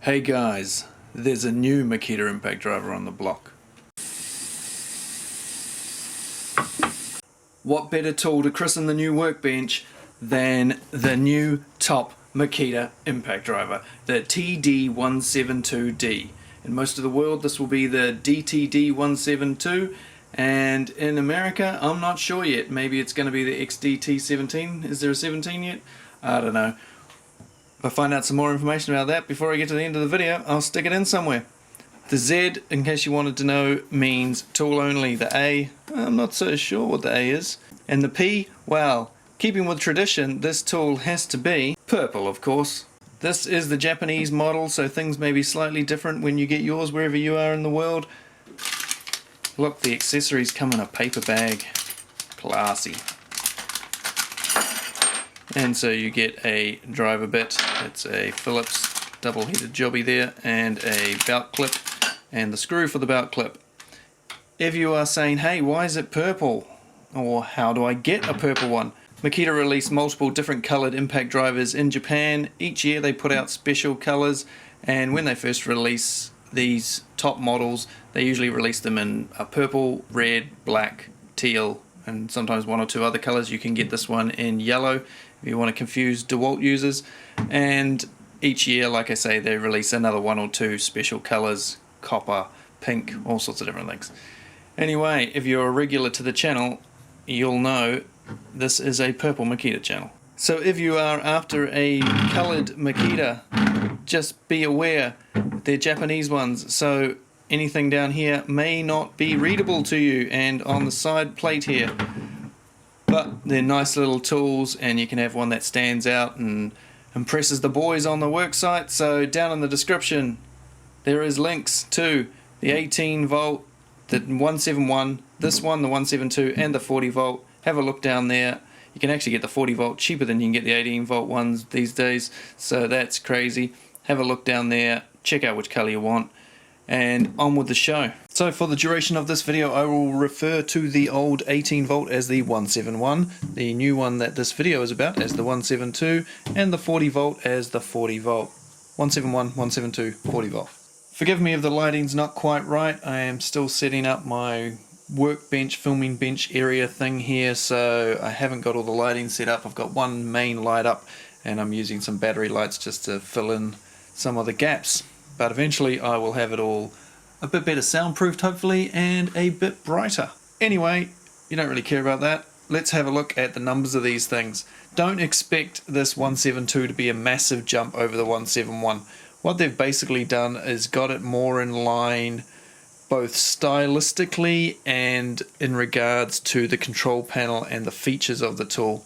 Hey guys, there's a new Makita Impact Driver on the block. What better tool to christen the new workbench than the new top Makita Impact Driver, the TD172D. In most of the world this will be the DTD172, and in America I'm not sure yet, maybe it's going to be the XDT17. Is there a 17 yet? I don't know. If I find out some more information about that before I get to the end of the video, I'll stick it in somewhere. The Z, in case you wanted to know, means tool only. The A, I'm not so sure what the A is. And the P, well, keeping with tradition, this tool has to be purple, of course. This is the Japanese model, so things may be slightly different when you get yours wherever you are in the world. Look, the accessories come in a paper bag. Classy. And so you get a driver bit, it's a Phillips double-headed jobby there, and a belt clip, and the screw for the belt clip. If you are saying, hey, why is it purple? Or how do I get a purple one? Makita released multiple different coloured impact drivers in Japan. Each year they put out special colours, and when they first release these top models, they usually release them in a purple, red, black, teal, and sometimes one or two other colours. You can get this one in yellow if you want to confuse DeWalt users, and each year, like I say, they release another one or two special colours, copper, pink, all sorts of different things. Anyway, if you're a regular to the channel, you'll know this is a purple Makita channel. So if you are after a coloured Makita, just be aware they're Japanese ones, so anything down here may not be readable to you, and on the side plate here. But they're nice little tools, and you can have one that stands out and impresses the boys on the work site. So down in the description there is links to the 18 volt, the 171, this one, the 172, and the 40 volt. Have a look down there. You can actually get the 40 volt cheaper than you can get the 18 volt ones these days, so that's crazy. Have a look down there, check out which colour you want, and on with the show. So for the duration of this video I will refer to the old 18 volt as the 171, the new one that this video is about as the 172, and the 40 volt as the 40 volt. 171, 172, 40 volt. Forgive me if the lighting's not quite right, I am still setting up my workbench, filming bench area thing here, so I haven't got all the lighting set up. I've got one main light up and I'm using some battery lights just to fill in some of the gaps. But eventually I will have it all a bit better soundproofed hopefully, and a bit brighter. Anyway, you don't really care about that. Let's have a look at the numbers of these things. Don't expect this 172 to be a massive jump over the 171. What they've basically done is got it more in line both stylistically and in regards to the control panel and the features of the tool.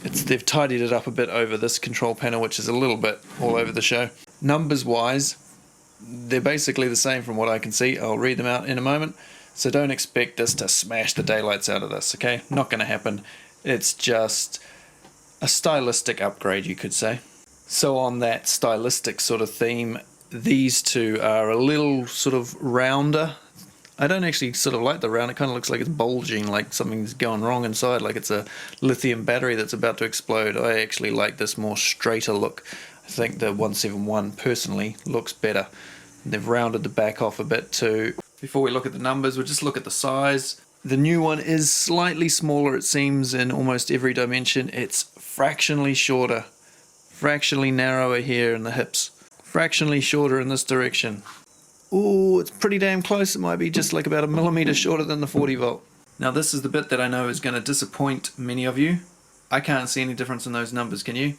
They've tidied it up a bit over this control panel, which is a little bit all over the show. Numbers wise, they're basically the same from what I can see. I'll read them out in a moment, so don't expect this to smash the daylights out of this, okay? Not going to happen. It's just a stylistic upgrade, you could say. So on that stylistic sort of theme, these two are a little sort of rounder. I don't actually sort of like the round. It kind of looks like it's bulging, like something's going wrong inside, like it's a lithium battery that's about to explode. I actually like this more straighter look. I think the 171 personally looks better. They've rounded the back off a bit too. Before we look at the numbers, we'll just look at the size. The new one is slightly smaller, it seems, in almost every dimension. It's fractionally shorter, fractionally narrower here in the hips, fractionally shorter in this direction. Ooh, it's pretty damn close. It might be just like about a millimeter shorter than the 40 volt. Now this is the bit that I know is going to disappoint many of you. I can't see any difference in those numbers, can you?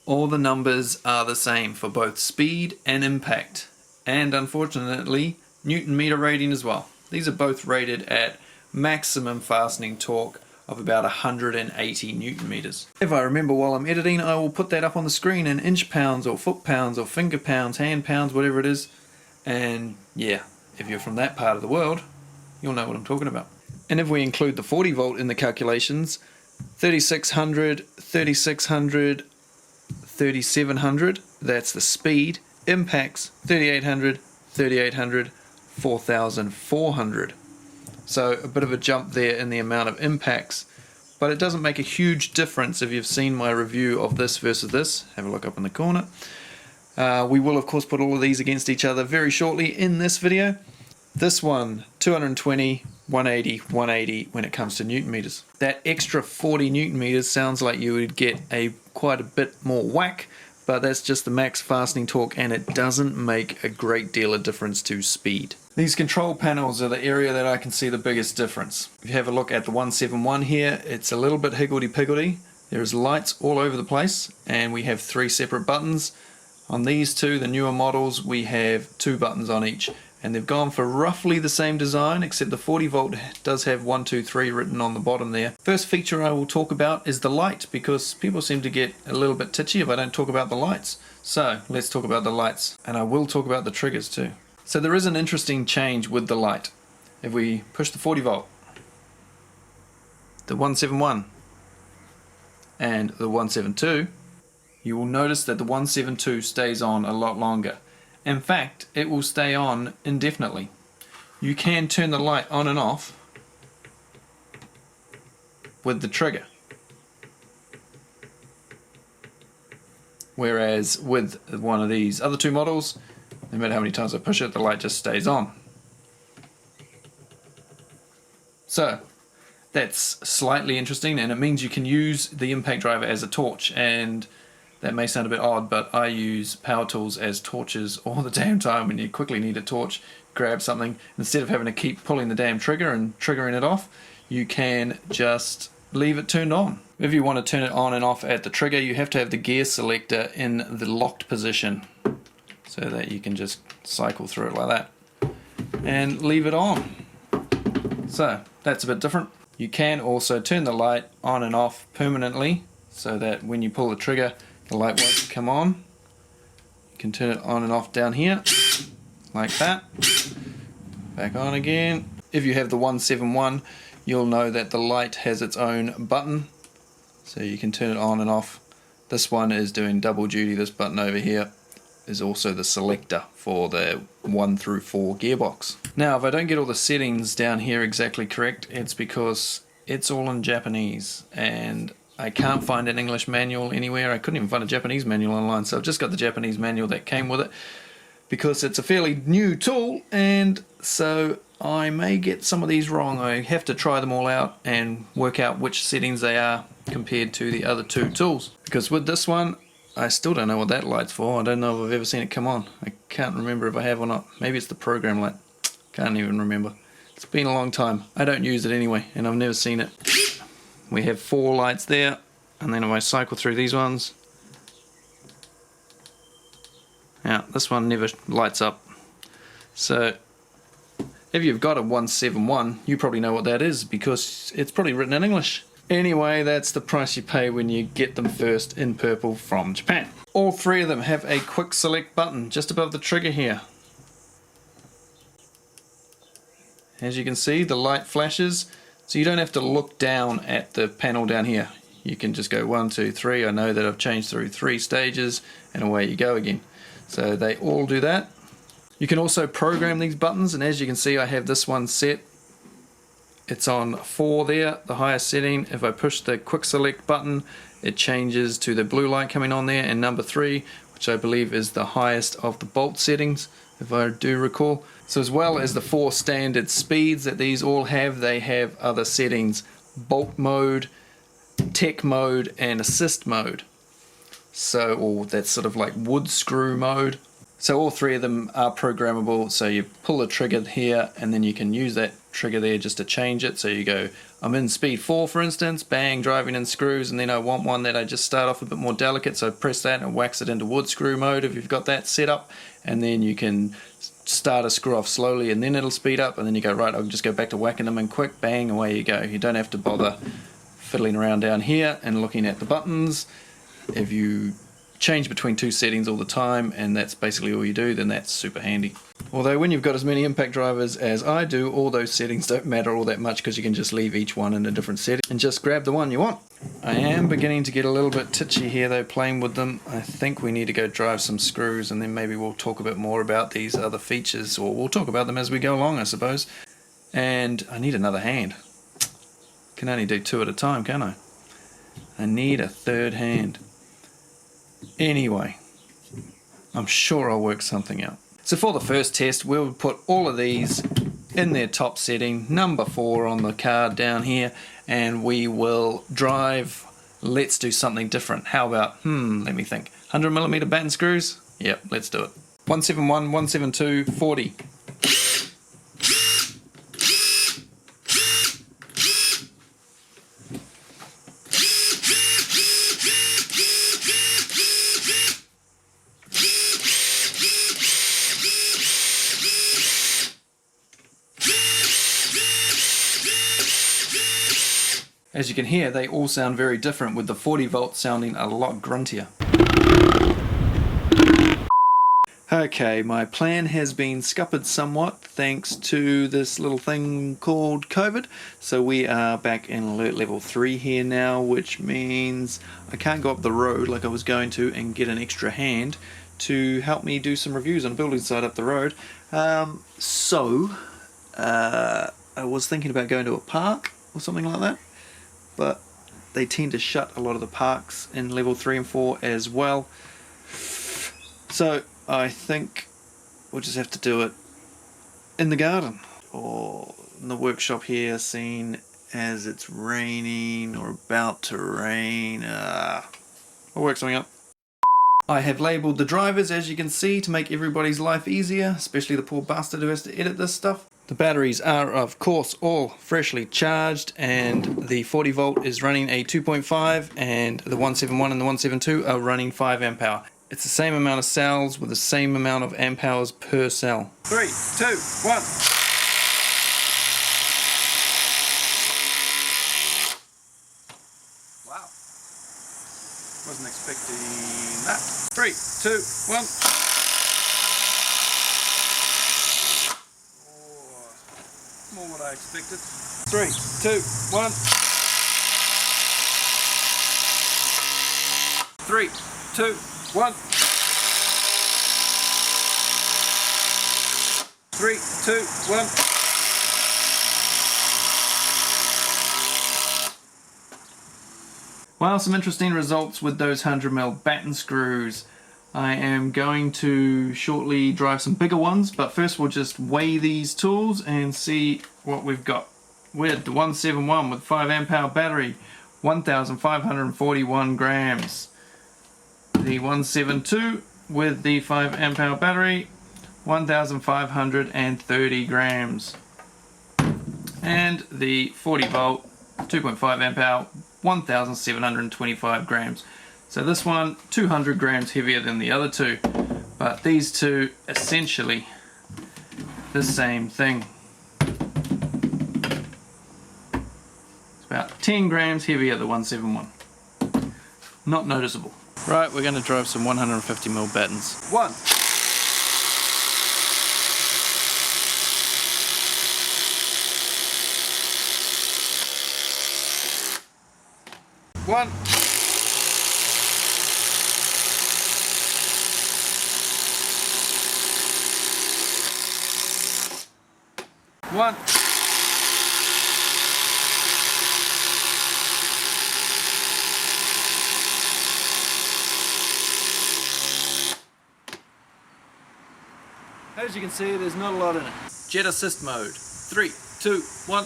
All the numbers are the same for both speed and impact, and unfortunately Newton meter rating as well. These are both rated at maximum fastening torque of about 180 Newton meters. If I remember while I'm editing, I will put that up on the screen in inch pounds or foot pounds or finger pounds, hand pounds, whatever it is. And yeah, if you're from that part of the world, you'll know what I'm talking about. And if we include the 40 volt in the calculations, 3600, 3600, 3700, that's the speed. Impacts 3800, 3800, 4400. So a bit of a jump there in the amount of impacts, but it doesn't make a huge difference if you've seen my review of this versus this. Have a look up in the corner. We will of course put all of these against each other very shortly in this video. This one, 220, 180, 180 when it comes to Newton meters. That extra 40 Newton meters sounds like you would get quite a bit more whack, but that's just the max fastening torque, and it doesn't make a great deal of difference to speed. These control panels are the area that I can see the biggest difference. If you have a look at the 171 here, it's a little bit higgledy-piggledy. There's lights all over the place, and we have 3 separate buttons. On these two, the newer models, we have 2 buttons on each, and they've gone for roughly the same design, except the 40 volt does have 1, 2, 3 written on the bottom there. First feature I will talk about is the light, because people seem to get a little bit titchy if I don't talk about the lights. So let's talk about the lights, and I will talk about the triggers too. So there is an interesting change with the light. If we push the 40 volt, the 171 and the 172, you will notice that the 172 stays on a lot longer. In fact, it will stay on indefinitely. You can turn the light on and off with the trigger. Whereas with one of these other 2 models, no matter how many times I push it, the light just stays on. So that's slightly interesting, and it means you can use the impact driver as a torch, and that may sound a bit odd, but I use power tools as torches all the damn time. When you quickly need a torch, grab something, instead of having to keep pulling the damn trigger and triggering it off, you can just leave it turned on. If you want to turn it on and off at the trigger, you have to have the gear selector in the locked position, so that you can just cycle through it like that and leave it on. So that's a bit different. You can also turn the light on and off permanently, so that when you pull the trigger, the light won't come on. You can turn it on and off down here, like that. Back on again. If you have the 171, you'll know that the light has its own button, so you can turn it on and off. This one is doing double duty. This button over here is also the selector for the 1 through 4 gearbox. Now, if I don't get all the settings down here exactly correct, it's because it's all in Japanese, and I can't find an English manual anywhere. I couldn't even find a Japanese manual online, so I've just got the Japanese manual that came with it, because it's a fairly new tool, and so I may get some of these wrong. I have to try them all out and work out which settings they are compared to the other 2 tools. Because with this one, I still don't know what that light's for. I don't know if I've ever seen it come on. I can't remember if I have or not. Maybe it's the program light. Can't even remember. It's been a long time. I don't use it anyway, and I've never seen it. We have 4 lights there, and then if I cycle through these ones, now this one never lights up. So if you've got a 171, you probably know what that is, because it's probably written in English. Anyway, that's the price you pay when you get them first in purple from Japan. All 3 of them have a quick select button just above the trigger here. As you can see, the light flashes, so you don't have to look down at the panel down here. You can just go 1, 2, 3. I know that I've changed through 3 stages, and away you go again. So they all do that. You can also program these buttons, and as you can see, I have this one set. It's on 4 there, the highest setting. If I push the quick select button, it changes to the blue light coming on there, and number 3, which I believe is the highest of the bolt settings, if I do recall. So as well as the 4 standard speeds that these all have, they have other settings: bolt mode, tech mode, and assist mode. So, or that's sort of like wood screw mode. So all 3 of them are programmable, so you pull the trigger here, and then you can use that trigger there just to change it. So you go, I'm in speed 4 for instance, bang, driving in screws, and then I want one that I just start off a bit more delicate, so press that and wax it into wood screw mode if you've got that set up, and then you can start a screw off slowly and then it'll speed up, and then you go, right, I'll just go back to whacking them in quick, bang, away you go. You don't have to bother fiddling around down here and looking at the buttons. If you change between 2 settings all the time, and that's basically all you do, then that's super handy. Although when you've got as many impact drivers as I do, all those settings don't matter all that much, because you can just leave each one in a different setting and just grab the one you want. I am beginning to get a little bit titchy here though, playing with them. I think we need to go drive some screws, and then maybe we'll talk a bit more about these other features, or we'll talk about them as we go along, I suppose. And I need another hand. Can only do 2 at a time, can't I? I need a 3rd hand. Anyway, I'm sure I'll work something out. So for the first test, we'll put all of these in their top setting, number 4 on the card down here, and we will drive. Let's do something different. How about, let me think, 100mm batten screws? Yep, let's do it. 171, 172, 40. As you can hear, they all sound very different, with the 40 volt sounding a lot gruntier. Okay, my plan has been scuppered somewhat thanks to this little thing called COVID. So we are back in alert level 3 here now, which means I can't go up the road like I was going to and get an extra hand to help me do some reviews on a building site up the road. I was thinking about going to a park or something like that, but they tend to shut a lot of the parks in level 3 and 4 as well. So I think we'll just have to do it in the garden or in the workshop here, seeing as it's raining or about to rain. I'll work something up. I have labelled the drivers, as you can see, to make everybody's life easier, especially the poor bastard who has to edit this stuff. The batteries are, of course, all freshly charged, and the 40 volt is running a 2.5, and the 171 and the 172 are running 5 amp hour. It's the same amount of cells with the same amount of amp hours per cell. 3, 2, 1. Wow. Wasn't expecting that. 3, 2, 1. More what I expected. 3, 2, 1. 3, 2, 1. 3, 2, 1. Well, some interesting results with those 100mm batten screws. I am going to shortly drive some bigger ones, but first we'll just weigh these tools and see what we've got. With the 171 with 5 amp hour battery, 1,541 grams. The 172 with the 5 amp hour battery, 1,530 grams. And the 40 volt 2.5 amp hour, 1,725 grams. So this one 200 grams heavier than the other two, but these two essentially the same thing. It's about 10 grams heavier, the 171. Not noticeable. Right, we're going to drive some 150mm battens. 1. 1. 1. 'As you can see, there's not a lot in it. Jet assist mode. 3, 2, 1.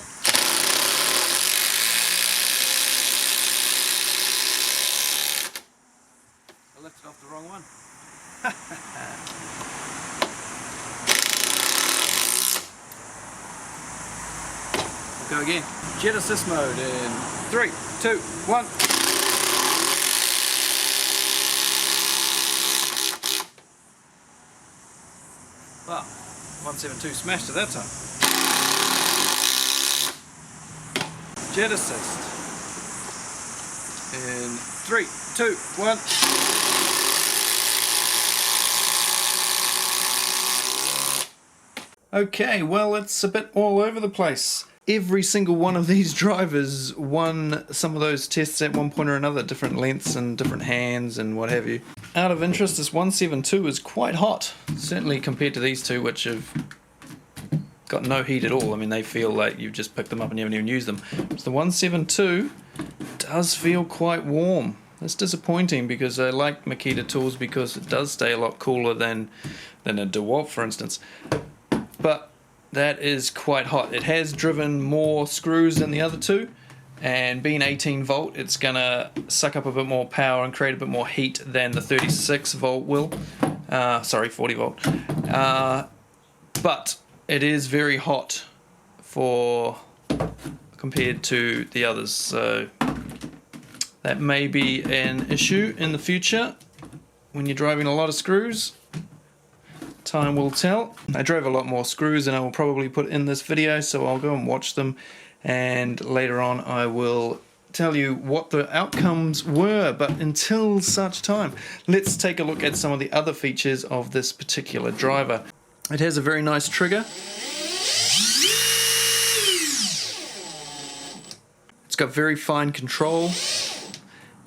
I lifted off the wrong one. We'll go again. Jet assist mode in 3, 2, 1. Wow, 172 smashed it that time. Jet assist in 3, 2, 1. Okay, well, it's a bit all over the place. Every single one of these drivers won some of those tests at one point or another, different lengths and different hands and what have you. Out of interest, this 172 is quite hot, certainly compared to these two, which have got no heat at all. I mean, they feel like you've just picked them up and you haven't even used them. So the 172 does feel quite warm. It's disappointing because I like Makita tools because it does stay a lot cooler than a DeWalt, for instance. But that is quite hot. It has driven more screws than the other two, and being 18 volt, it's gonna suck up a bit more power and create a bit more heat than the 36 volt will. 40 volt. But it is very hot compared to the others, so that may be an issue in the future when you're driving a lot of screws. Time will tell. I drove a lot more screws than I will probably put in this video, so I'll go and watch them, and later on I will tell you what the outcomes were. But until such time, let's take a look at some of the other features of this particular driver. It has a very nice trigger. It's got very fine control,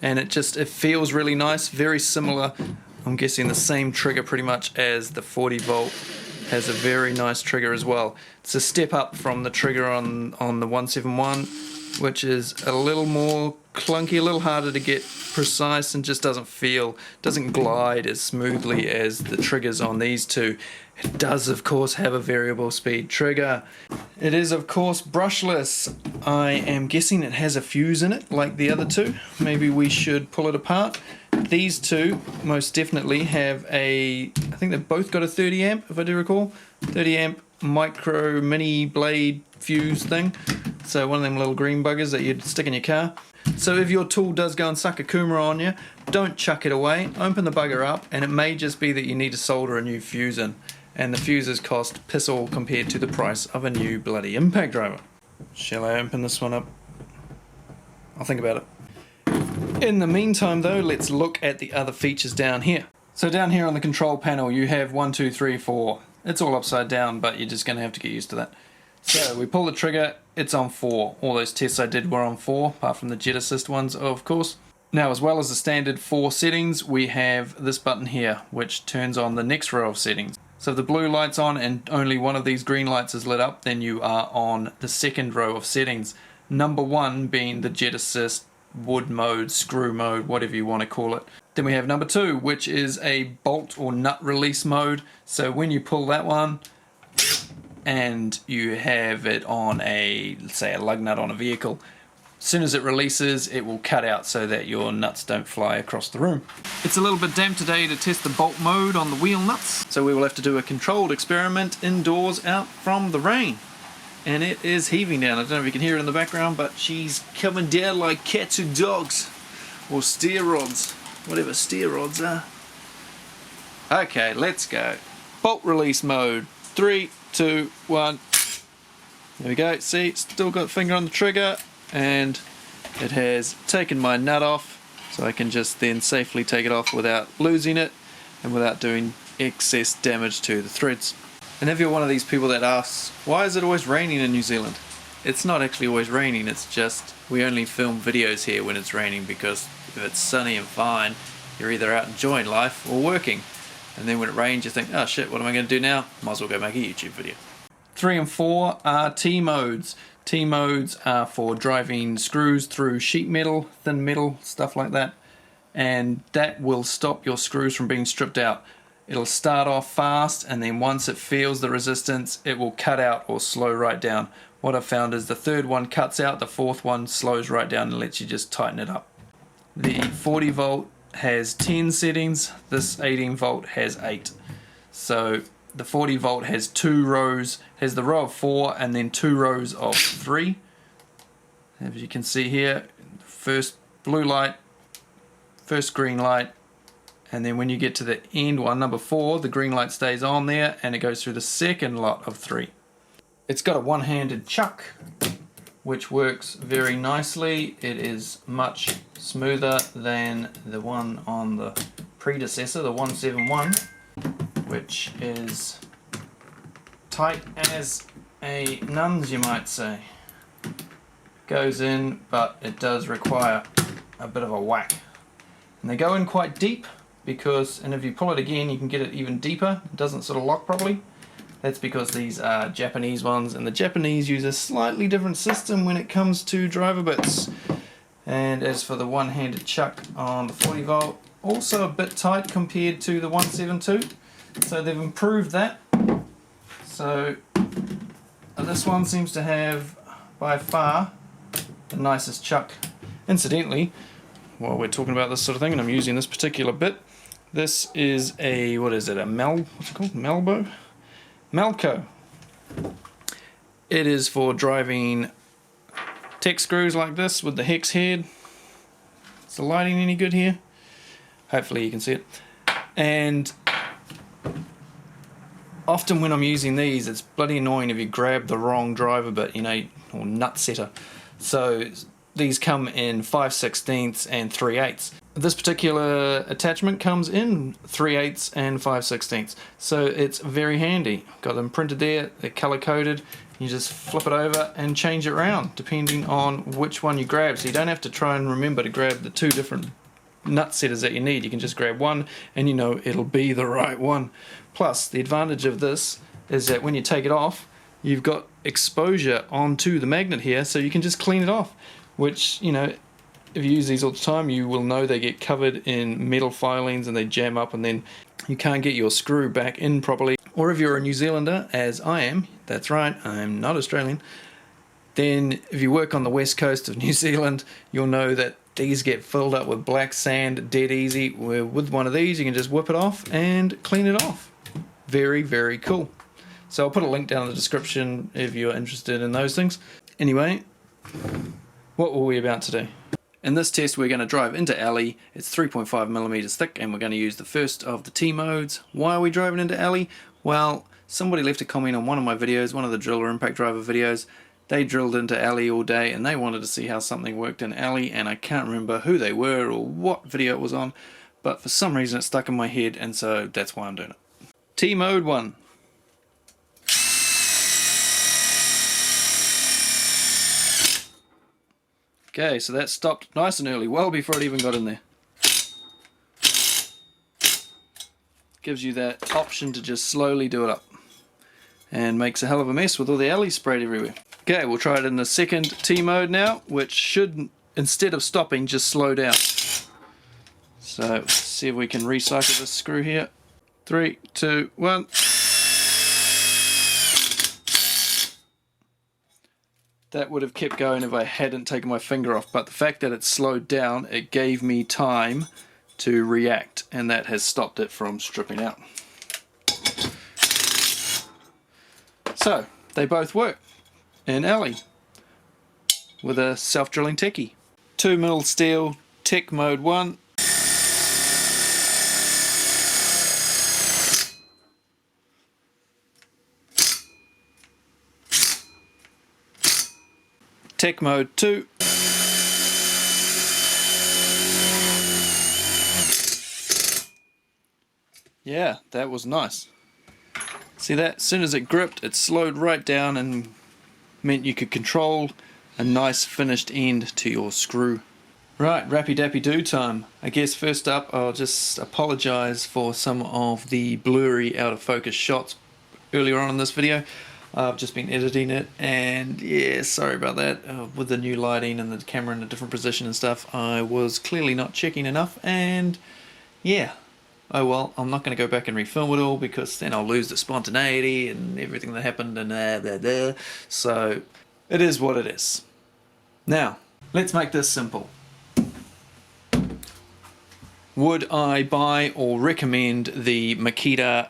and it feels really nice, very similar. I'm guessing the same trigger pretty much as the 40 volt. Has a very nice trigger as well. It's a step up from the trigger on the 171, which is a little more clunky, a little harder to get precise, and just doesn't glide as smoothly as the triggers on these two. It does of course have a variable speed trigger. It is of course brushless. I am guessing it has a fuse in it like the other two. Maybe we should pull it apart. These two most definitely have I think they've both got a 30 amp if I do recall. 30 amp micro mini blade fuse thing. So one of them little green buggers that you'd stick in your car. So if your tool does go and suck a Kuma on you, don't chuck it away. Open the bugger up, and it may just be that you need to solder a new fuse in. And the fuses cost piss all compared to the price of a new bloody impact driver. Shall I open this one up? I'll think about it. In the meantime though, let's look at the other features down here. So down here on the control panel you have 1, 2, 3, 4. It's all upside down, but you're just going to have to get used to that. So we pull the trigger, it's on 4. All those tests I did were on 4, apart from the jet assist ones of course. Now, as well as the standard 4 settings, we have this button here which turns on the next row of settings. So if the blue light's on and only one of these green lights is lit up, then you are on the second row of settings. Number 1 being the jet assist, wood mode, screw mode, whatever you want to call it. Then we have number 2, which is a bolt or nut release mode. So when you pull that one and you have it on let's say a lug nut on a vehicle, as soon as it releases, it will cut out so that your nuts don't fly across the room. It's a little bit damp today to test the bolt mode on the wheel nuts, so we will have to do a controlled experiment indoors out from the rain. And it is heaving down. I don't know if you can hear it in the background, but she's coming down like cats and dogs. Or steer rods. Whatever steer rods are. Okay, let's go. Bolt release mode. 3, 2, 1. There we go. See, still got finger on the trigger. And it has taken my nut off, so I can just then safely take it off without losing it and without doing excess damage to the threads. And if you're one of these people that asks, why is it always raining in New Zealand? It's not actually always raining, it's just we only film videos here when it's raining, because if it's sunny and fine, you're either out enjoying life or working. And then when it rains you think, oh shit, what am I going to do now? Might as well go make a YouTube video. 3 and 4 are T modes. T modes are for driving screws through sheet metal, thin metal, stuff like that. And that will stop your screws from being stripped out. It'll start off fast, and then once it feels the resistance, it will cut out or slow right down. What I've found is the third one cuts out, the fourth one slows right down and lets you just tighten it up. The 40 volt has 10 settings, this 18 volt has 8. So the 40 volt has 2 rows, has the row of 4 and then 2 rows of 3. As you can see here, first blue light, first green light, and then when you get to the end one, number 4, the green light stays on there and it goes through the second lot of 3. It's got a one-handed chuck, which works very nicely. It is much smoother than the one on the predecessor, the 171, which is tight as a nun's, you might say. Goes in, but it does require a bit of a whack. And they go in quite deep, because, and if you pull it again you can get it even deeper. It doesn't sort of lock properly. That's because these are Japanese ones, and the Japanese use a slightly different system when it comes to driver bits. And as for the one-handed chuck on the 40 volt, also a bit tight compared to the 172. So they've improved that. So this one seems to have by far the nicest chuck. Incidentally, while we're talking about this sort of thing and I'm using this particular bit, this is a, what's it called? Malco. It is for driving tech screws like this with the hex head. Is the lighting any good here? Hopefully you can see it. And often when I'm using these, it's bloody annoying if you grab the wrong driver bit, you know, or nut setter. So these come in 5/16 and 3/8. This particular attachment comes in 3/8 and 5/16. So it's very handy. Got them printed there, they're color coded. You just flip it over and change it around depending on which one you grab. So you don't have to try and remember to grab the two different nut setters that you need. You can just grab one and you know it'll be the right one. Plus the advantage of this is that when you take it off, you've got exposure onto the magnet here, so you can just clean it off, which, you know, if you use these all the time, you will know they get covered in metal filings and they jam up and then you can't get your screw back in properly. Or if you're a New Zealander, as I am, that's right, I'm not Australian, then if you work on the west coast of New Zealand, you'll know that these get filled up with black sand dead easy. Where with one of these you can just whip it off and clean it off. Very, very cool. So I'll put a link down in the description if you're interested in those things. Anyway, what were we about to do? In this test we're going to drive into alley. It's 3.5mm thick and we're going to use the first of the T modes. Why are we driving into alley? Well, somebody left a comment on one of my videos, one of the driller impact driver videos. They drilled into alley all day and they wanted to see how something worked in alley, and I can't remember who they were or what video it was on, but for some reason it stuck in my head, and so that's why I'm doing it. T mode 1. Okay, so that stopped nice and early, well before it even got in there. Gives you that option to just slowly do it up. And makes a hell of a mess with all the alley sprayed everywhere. Okay, we'll try it in the second T mode now, which should, instead of stopping, just slow down. So, let's see if we can recycle this screw here. 3, 2, 1. That would have kept going if I hadn't taken my finger off, but the fact that it slowed down, it gave me time to react, and that has stopped it from stripping out. So, they both work in alley with a self-drilling techie. 2mm steel, tech mode 1. Tech mode 2. Yeah, that was nice. See that? As soon as it gripped, it slowed right down and meant you could control a nice finished end to your screw. Right, rappy dappy do time. I guess first up I'll just apologise for some of the blurry out of focus shots earlier on in this video. I've just been editing it, and yeah, sorry about that. With the new lighting and the camera in a different position and stuff, I was clearly not checking enough, and yeah. Oh well, I'm not going to go back and refilm it all because then I'll lose the spontaneity and everything that happened and blah blah blah. So it is what it is. Now, let's make this simple. Would I buy or recommend the Makita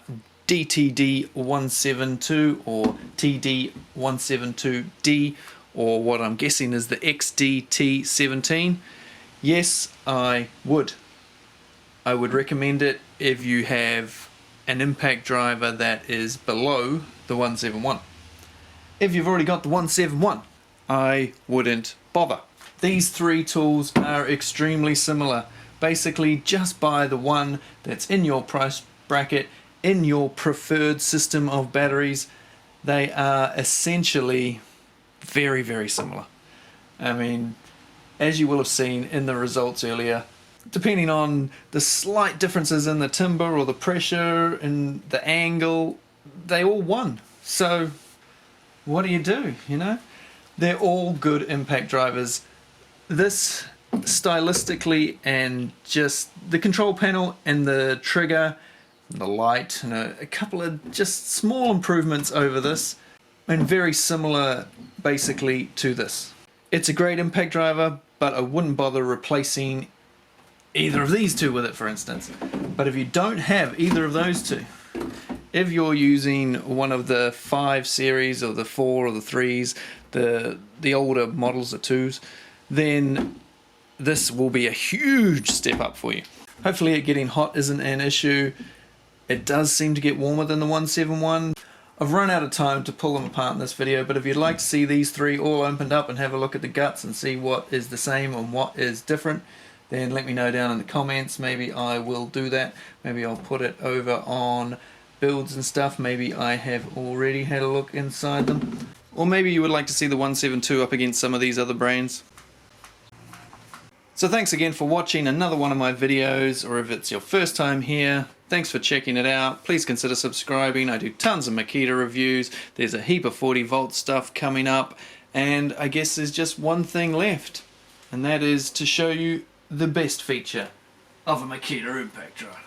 DTD172 or TD172D, or what I'm guessing is the XDT17? Yes, I would. I would recommend it if you have an impact driver that is below the 171. If you've already got the 171, I wouldn't bother. These three tools are extremely similar. Basically, just buy the one that's in your price bracket, in your preferred system of batteries. They are essentially very, very similar. I mean, as you will have seen in the results earlier, depending on the slight differences in the timber or the pressure and the angle, they all won. So what do? You know? They're all good impact drivers. This stylistically and just the control panel and the trigger, and the light, and a couple of just small improvements over this, and very similar basically to this. It's a great impact driver, but I wouldn't bother replacing either of these two with it, for instance. But if you don't have either of those two, if you're using one of the 5 series or the 4 or the 3s, the older models, the 2s, then this will be a huge step up for you. Hopefully it getting hot isn't an issue. It does seem to get warmer than the 171. I've run out of time to pull them apart in this video, but if you'd like to see these 3 all opened up and have a look at the guts and see what is the same and what is different, then let me know down in the comments. Maybe I will do that. Maybe I'll put it over on builds and stuff. Maybe I have already had a look inside them. Or maybe you would like to see the 172 up against some of these other brands. So thanks again for watching another one of my videos, or if it's your first time here, thanks for checking it out. Please consider subscribing. I do tons of Makita reviews. There's a heap of 40 volt stuff coming up, and I guess there's just one thing left, and that is to show you the best feature of a Makita Impact Driver.